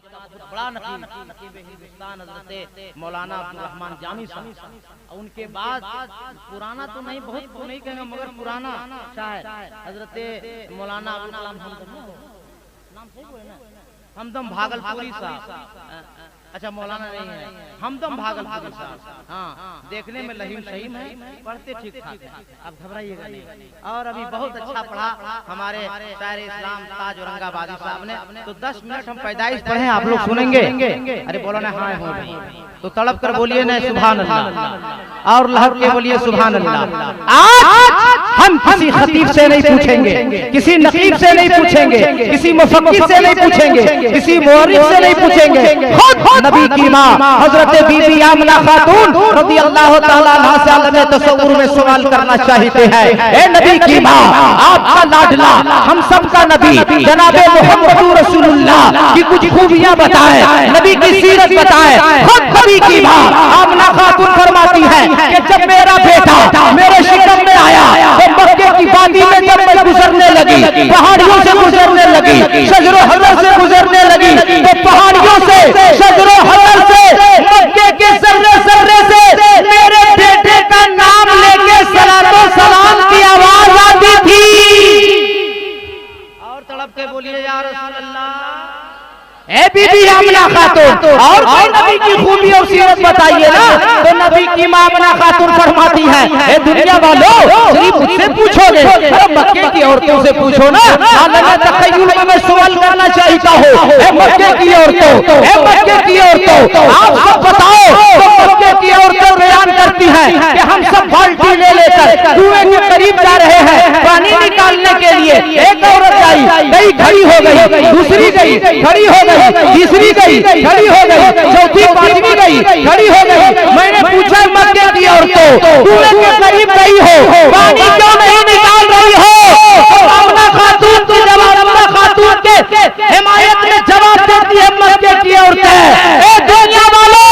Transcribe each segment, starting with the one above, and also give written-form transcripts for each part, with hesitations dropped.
बहुत बड़ा नकीब हिंदुस्तान हजरत मौलाना अब्दुल रहमान जामी साहब। उनके बाद पुराना तो नहीं, बहुत तो नहीं कहेंगे मगर पुराना शायद हजरत मौलाना अबुल कलाम नाम सही बोले ना, हमदम भागलपुरी साहब। अच्छा मौलाना नहीं है, हमदम भागलपुरी साहब। हाँ, देखने में लहीम शहीम है, पढ़ते ठीक ठाक है, अब घबराइएगा नहीं। और अभी बहुत अच्छा पढ़ा हमारे शायर इस्लाम ताज औरंगाबादी साहब ने। तो 10 मिनट हम पैदाइश पढ़े, आप लोग सुनेंगे? अरे बोलो ना हाँ हो तो तड़प कर बोलिए ना सुभान अल्लाह, और लहर के बोलिए सुभान अल्लाह। आज हम किसी खतीब से नहीं पूछेंगे, किसी नकीब से नहीं पूछेंगे, किसी मुफक्किर से नहीं पूछेंगे, किसी मुअर्रिख से नहीं पूछेंगे, खुद नबी की माँ हजरत बीबी आमना खातून रज़ी अल्लाह ताला अन्हा से आलम तसव्वुर में सवाल करना चाहते हैं। ए नबी की माँ, आपका लाडला हम सबका नबी जनाबे मोहम्मद रसूलुल्लाह की कुछ खूबियां बताएं, नबी की सीरत बताएं। खुद नबी की माँ आमना खातून फरमाती है कि जब मेरा बेटा मेरे शिकम में आया तो मक्के की वादी में जब मैं गुजरने लगी, पहाड़ियों से गुजरने लगी, शजरो हजर से गुजरने लगी, तो पहाड़ियों से शजरो हजर से मक्के के सर्रे सर्रे से मेरे बेटे का नाम लेके सलातो सलाम की आवाज आती थी। और तड़प के बोलिए या रसूल अल्लाह। ए बीबी आमना खातून, और कोई नबी की खूबी और सीरत बताइए ना। तो नबी की मां आमना खातून फरमाती है, ए दुनिया वालों सिर्फ मुझसे पूछोगे, अरे मक्के की औरतों से पूछो ना। मैं तखय्युल में सवाल करना चाहता हूँ, ए मक्के की औरतों, ए मक्के की औरतों, आप सब बताओ। तो मक्के की औरतें बयान करती हैं कि हम सब बाल्टी ले लेकर कुएं के करीब जा रहे हैं पानी निकालने के लिए। एक औरत आई, गई खड़ी हो गई, दूसरी गई खड़ी हो गई, तीसरी गई खड़ी हो गई, चौथी पांचवी गई खड़ी हो गई। मैंने पूछा मक्के की औरतों, कुएं के करीब गई हो, पानी क्यों नहीं निकाल रही हो? आमना खातून की जवाब, आमना खातून के हिमायत में जवाब देती है मक्के की औरतें, ए दुनिया वालों,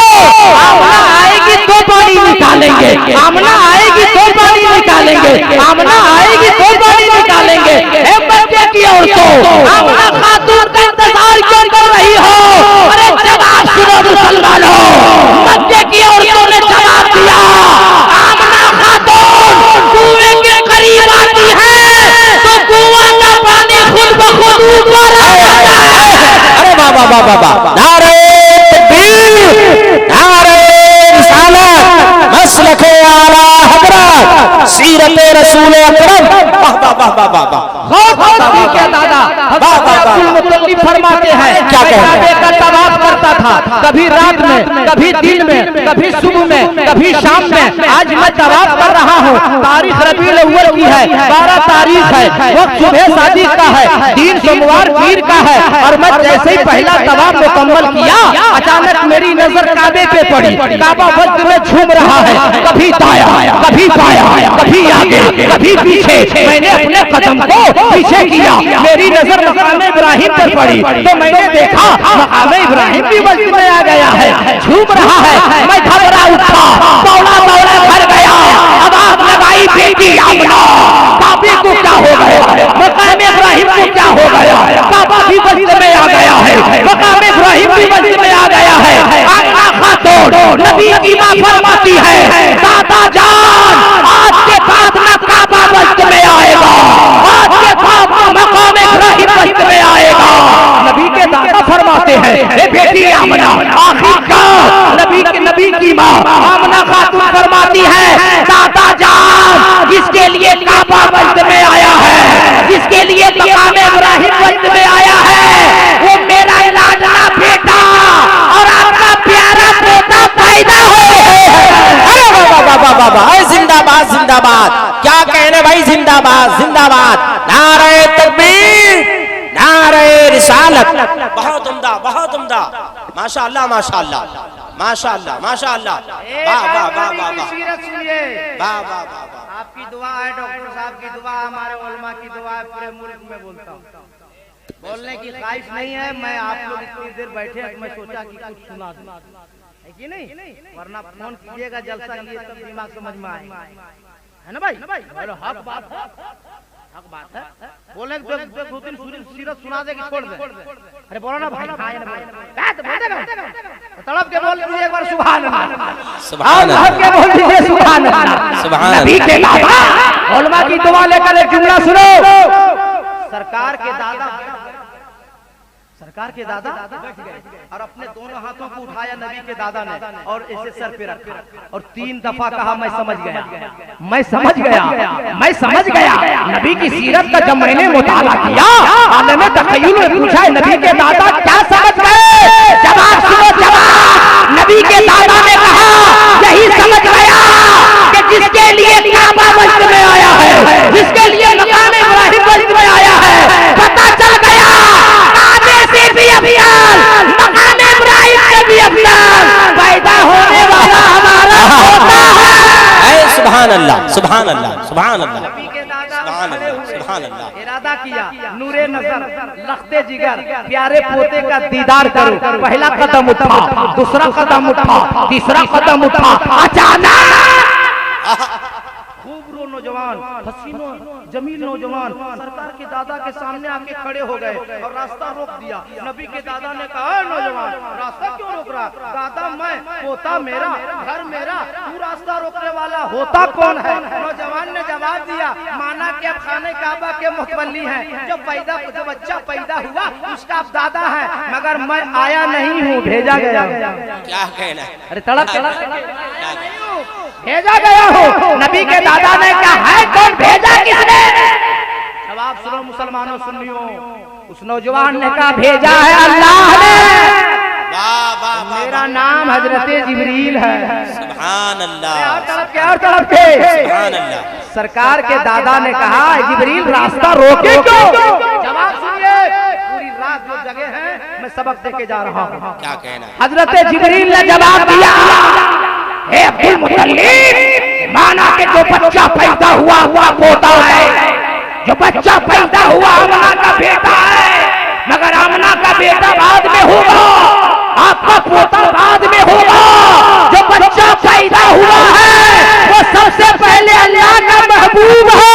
आमना आएगी तो पानी निकालेंगे, आमना आएगी तो पानी निकालेंगे, आमना आएगी तो पानी निकालेंगे। ए मक्के की औरतों, आमना खातून का इंतजार क्यों कर रही हो? अरे जवाब सुनो मुसलमानों, मक्के की औरतों ने जवाब दिया, आमना खातून कुएं के करीब आती है तो कुआं का पानी खुद ब खुद ऊपर आ जाता है। अरे बाबा बाबा बाबा, नारे तकबीर, नारे रिसालत, मसलके आला हजरत, सीरत रसूल अकरम। वाह वाह वाह वाह वाह, ठीक है दादा। अब्दुल फरमाते हैं क्या काबे का तवाफ करता था, कभी रात में, कभी दिन में, कभी सुबह में, कभी शाम में। आज मैं तवाफ कर रहा हूँ, तारीख रबीउल अव्वल की है, 12 तारीख है, वक्त सुबह शादी का है, दिन सोमवार पीर का है। और मैं जैसे ही पहला तवाफ मुकम्मल किया, अचानक मेरी नजर काबे पे पड़ी। काबा वक्त में झूम रहा है, कभी दाया, कभी बाया, कभी आगे, कभी पीछे। मैंने अपने कदम को पीछे किया, मेरी नजर मकाम इब्राहिम पर पड़ी, तो मैंने देखा मकाम इब्राहिम भी वक्त में आ गया है, झूम रहा है। मैं घबरा उठा, दौड़ा दौड़ा घर गया, आवाज लगाई बीबी आमना, काबे को क्या हो गया, मकाम इब्राहिम को क्या हो गया? काबा भी वक्त में आ गया है, मकाम इब्राहिम भी वक्त में आ गया है। आमना खातून नबी की मां फरमाती है, दादा जान आज के बाद ना काबा वक्त में आएगा, आज के बाद ना मकाम इब्राहिम वक्त में आएगा। नबी के दादा फरमाते हैं, ए बेटी आमना, आखिर का नबी की माँ आमना खातून फरमाती है, दादा जान जिसके लिए काबा वक्त में आया है, जिसके लिए मकाम इब्राहिम वक्त में आया है, वो मेरा लाडला बेटा और आपका प्यारा पोता पैदा हो। जिंदाबाद जिंदाबाद, क्या कहने भाई, जिंदाबाद जिंदाबाद, नारे तकबीर, नारे रिसालत। बहुत उम्दा, बहुत उम्दा, माशाअल्लाह माशाअल्लाह माशाअल्लाह माशाअल्लाह, वाह वाह वाह वाह वाह, वाह वाह वाह। आपकी दुआ है, डॉक्टर साहब की दुआ, हमारे उलमा की दुआ है, पूरे मुल्क में बोलता हूँ। बोलने की ख्वाहिश नहीं है, मैं आप लोग इतनी देर बैठे तो मैं सोचा कि कुछ सुना दूं, है कि नहीं? वरना फोन कीजिएगा जलसा किए तब दिमाग समझ में आएगा, है ना भाई? बोलो हक बात है, हक बात है। बोले तो 2-3 सीरत सुना दे कि छोड़ दे। अरे बोलो ना भाई, तड़प के बोल दीजिए एक बार सुभान अल्लाह, सुभान अल्लाह, के बोल दीजिए सुभान अल्लाह। सुभान नबी के दादा उलमा की दुआ लेकर एक जुमला सुनो। सरकार के दादा और अपने दोनों हाथों को उठाया नबी के दादा ने और इसे सर पे रखा और 3 दफा कहा मैं समझ गया, मैं समझ गया, मैं समझ गया। नबी की सीरत का जब मैंने मुताला किया, आलम तखय्युल ने पूछा नबी के दादा क्या समझ गए? जवाब सुनो, जवाब। नबी के दादा ने कहा यही समझ गया कि जिसके लिए काबा मस्जिद में आया है, जिसके लिए मकाम इब्राहिम मस्जिद में आया है, पता चल गया काबे से भी अफजल, मकाम इब्राहिम से भी अफजल पैदा होने वाला हमारा होता है। सुभान अल्लाह, सुभान अल्लाह, सुभान अल्लाह, नबी के दादा सुभान अल्लाह, सुभान अल्लाह। इरादा किया नूरे नजर, लख्ते जिगर, प्यारे पोते का दीदार करो। पहला कदम उठा, दूसरा कदम उठा, तीसरा कदम उठा, अचानक खूब नौजवान, हसीनो जमील नौजवान सरकार के दादा के सामने आके खड़े हो गए और रास्ता रोक दिया। नबी के दादा ने कहा नौजवान रास्ता क्यों रोक रहा? दादा मैं, पोता मेरा, घर मेरा, तू रास्ता रोकने वाला होता कौन है? नौजवान ने जवाब दिया माना कि अब खाने काबा के मुतवल्ली हैं, जो बच्चा पैदा हुआ उसका आप दादा है, मगर मैं आया नहीं हूँ, भेजा गया। क्या कहना है? अरे तड़प भेजा गया हो। नबी के दादा ने कहा है कौन भेजा किसने? जवाब सुनो मुसलमानों, सुनियो। उस नौजवान ने कहा भेजा है अल्लाह ने। मेरा नाम हजरत जिब्रील है। सुभान अल्लाह, और तड़प के सुभान अल्लाह। सरकार के दादा ने कहा जिब्रील रास्ता रोके क्यों? जवाब सुनिए, पूरी रात जो जगह है मैं सबक दे के जा रहा हूँ। क्या कहना है? हजरत जिब्रील ने जवाब दिया हे अब्दुल मुत्तलिब, माना कि जो बच्चा पैदा हुआ पोता है, जो बच्चा पैदा हुआ आमना का बेटा है, मगर आमना का बेटा बाद में होगा, आपका पोता बाद में होगा। जो बच्चा पैदा हुआ है वो सबसे पहले अल्लाह का महबूब है।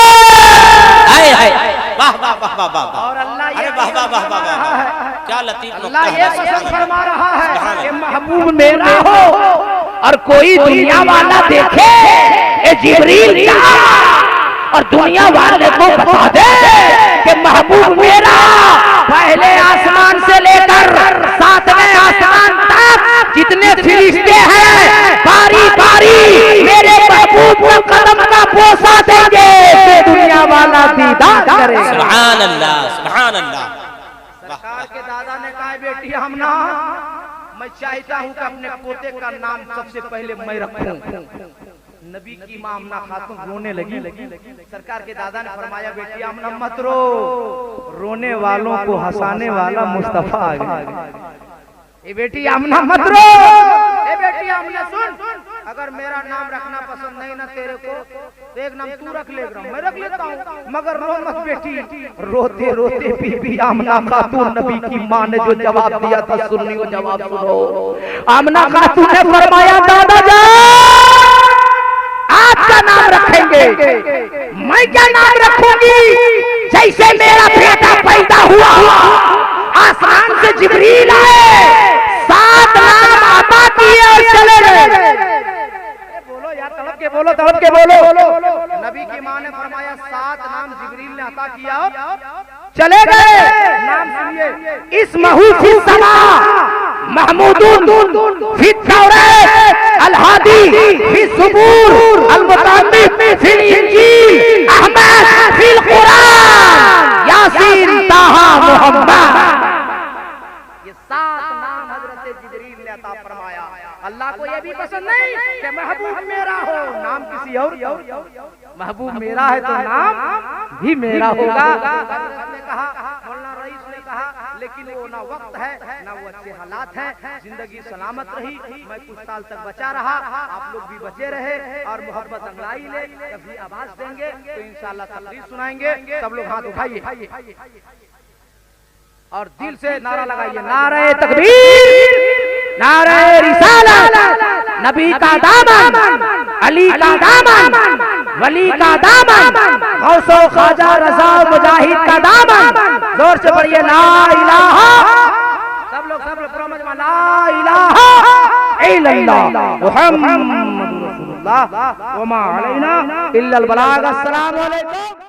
वाह वाह वाह वाह वाह। और अल्लाह ये वाह वाह वाह वाह वाह, क्या लतीफ नुक्ता अल्लाह ये है। पसंद फरमा रहा है कि महबूब मेरा हो और कोई दुनिया वाला देखे ये जिब्रील का और दुनिया वाले को बता दे कि महबूब मेरा पहले आसमान से लेकर 7वें आसमान तक जितने फरिश्ते हैं बारी बारी मेरे महबूब के कदम का बोसा देंगे तो दुनिया वाला दीदार करे। सुभान अल्लाह, सुभान अल्लाह। सरकार के दादा ने कहा बेटी हम ना, मैं चाहता हूँ कि अपने पोते का नाम सबसे पहले मैं रखूं। नबी की मां आमना खातून रोने लगी। सरकार के दादा ने फरमाया बेटी आमना मत रो, रोने वालों को हंसाने वाला मुस्तफा आ गया। ए बेटी आमना मत रो, ए बेटी आमना सुन, अगर मेरा नाम रखना पसंद नहीं ना तेरे को तो एक नाम तू रख लेगा, मैं रख लेता हूँ, मगर रो मत बेटी। रोते रोते बीबी आमना खातून नबी की माँ ने जो जवाब दिया था सुनियो, जवाब सुनो। आमना खातून ने फरमाया दादा जान आपका नाम रखेंगे, मैं क्या नाम रखूंगी? जैसे मेरा बेटा पैदा हुआ आसमान से जिब्रील आए, 7 नाम अता किए और चले गए। बोलो यार, तड़प के बोलो, तड़प के बोलो। नबी की मां ने फरमाया 7 नाम जिब्रील ने अता किया चले गए। नाम सुनिए, इस्महु फी समा महमूदुन फी तौरात अल-हादी फी सुबूर अल-मुताम्मिम फी इंजील अहमद फी कुरान यासीन ताहा मोहम्मद। ये 7 नाम हजरत जिब्रील ने अता फरमाया। अल्लाह को ये भी पसंद नहीं कि महबूब मेरा हो नाम किसी और, महबूब मेरा है तो नाम भी मेरा होगा। ने कहा, मौलाना रईस ने कहा, लेकिन वो ना वक्त है ना वो अच्छे हालात हैं, जिंदगी सलामत रही, मैं कुछ साल तक बचा रहा, आप लोग भी बचे रहे और मोहब्बत अंगड़ाई ले, कभी आवाज देंगे तो इंशाअल्लाह तकरीर सुनाएंगे। सब लोग हाथ उठाइए और दिल से नारा लगाइए, नारे तकबीर, नारे रिसालत, नबी का दामन, अली का दामन, वली का दामन, गौसो ख्वाजा रज़ा मुजाहिद का दामन। जोर से पढ़िए ला इलाहा, सब लोग ला इलाहा इल्लल्लाह मुहम्मदुर रसूलुल्लाह व मा अलैना इल्लल बलाग। अस्सलामु अलैकुम।